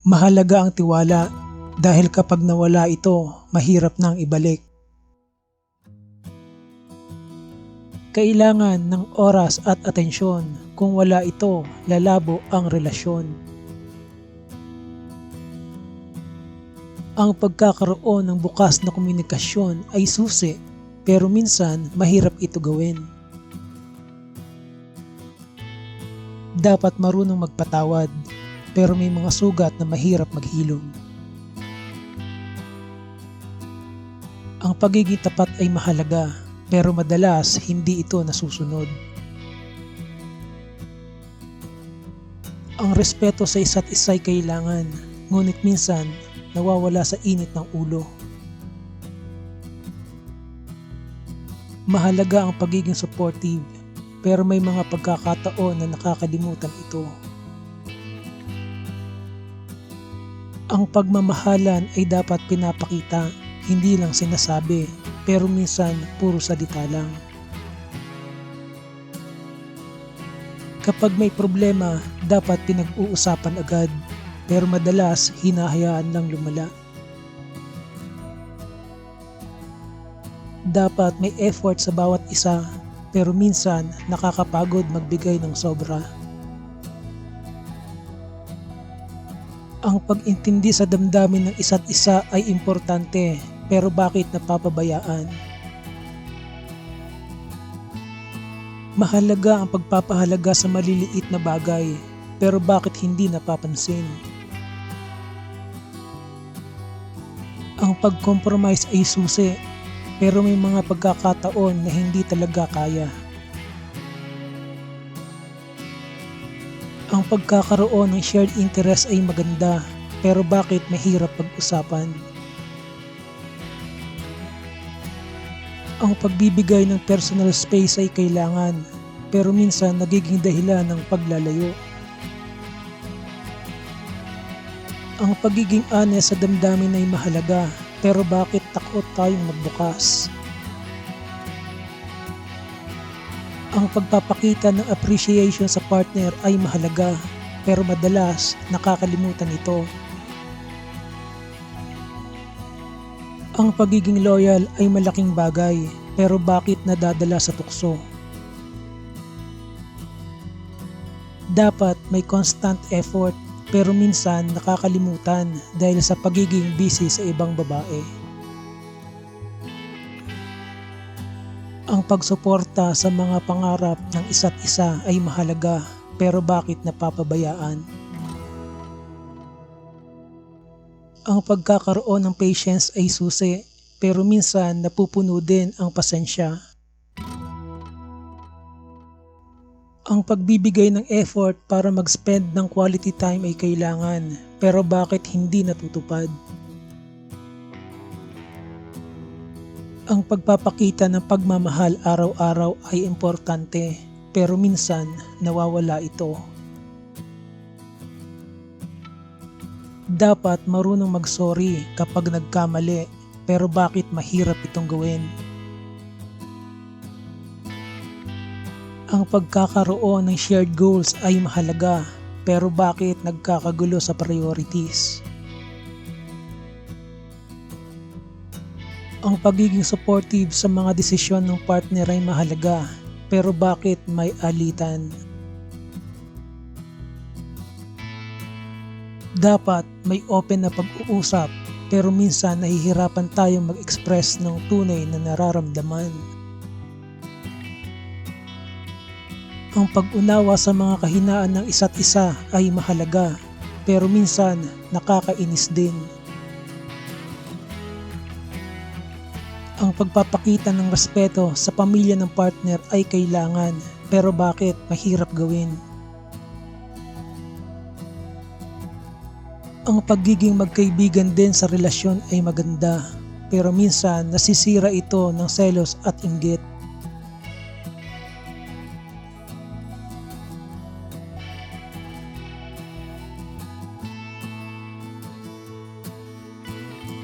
Mahalaga ang tiwala dahil kapag nawala ito, mahirap nang ibalik. Kailangan ng oras at atensyon. Kung wala ito, lalabo ang relasyon. Ang pagkakaroon ng bukas na komunikasyon ay susi, pero minsan mahirap ito gawin. Dapat marunong magpatawad, pero may mga sugat na mahirap maghilom. Ang pagiging tapat ay mahalaga, pero madalas hindi ito nasusunod. Ang respeto sa isa't isa ay kailangan, ngunit minsan nawawala sa init ng ulo. Mahalaga ang pagiging supportive, pero may mga pagkakataon na nakakalimutan ito. Ang pagmamahalan ay dapat pinapakita, hindi lang sinasabi, pero minsan puro salita lang. Kapag may problema, dapat pinag-uusapan agad, pero madalas hinahayaan lang lumala. Dapat may effort sa bawat isa, pero minsan nakakapagod magbigay ng sobra. Ang pag-intindi sa damdamin ng isa't isa ay importante, pero bakit napapabayaan? Mahalaga ang pagpapahalaga sa maliliit na bagay, pero bakit hindi napapansin? Ang pag-compromise ay susi, pero may mga pagkakataon na hindi talaga kaya. Ang pagkakaroon ng shared interest ay maganda, pero bakit mahirap pag-usapan? Ang pagbibigay ng personal space ay kailangan, pero minsan nagiging dahilan ng paglalayo. Ang pagiging honest sa damdamin ay mahalaga, pero bakit takot tayong magbukas? Ang pagpapakita ng appreciation sa partner ay mahalaga, pero madalas nakakalimutan ito. Ang pagiging loyal ay malaking bagay, pero bakit nadadala sa tukso? Dapat may constant effort, pero minsan nakakalimutan dahil sa pagiging busy sa ibang babae. Ang pagsuporta sa mga pangarap ng isa't isa ay mahalaga, pero bakit napapabayaan? Ang pagkakaroon ng patience ay susi, pero minsan napupuno din ang pasensya. Ang pagbibigay ng effort para mag-spend ng quality time ay kailangan, pero bakit hindi natutupad? Ang pagpapakita ng pagmamahal araw-araw ay importante, pero minsan nawawala ito. Dapat marunong mag-sorry kapag nagkamali, pero bakit mahirap itong gawin? Ang pagkakaroon ng shared goals ay mahalaga, pero bakit nagkakagulo sa priorities? Ang pagiging supportive sa mga desisyon ng partner ay mahalaga, pero bakit may alitan? Dapat may open na pag-uusap, pero minsan nahihirapan tayong mag-express ng tunay na nararamdaman. Ang pag-unawa sa mga kahinaan ng isa't isa ay mahalaga, pero minsan nakakainis din. Ang pagpapakita ng respeto sa pamilya ng partner ay kailangan, pero bakit mahirap gawin? Ang pagiging magkaibigan din sa relasyon ay maganda, pero minsan nasisira ito ng selos at inggit.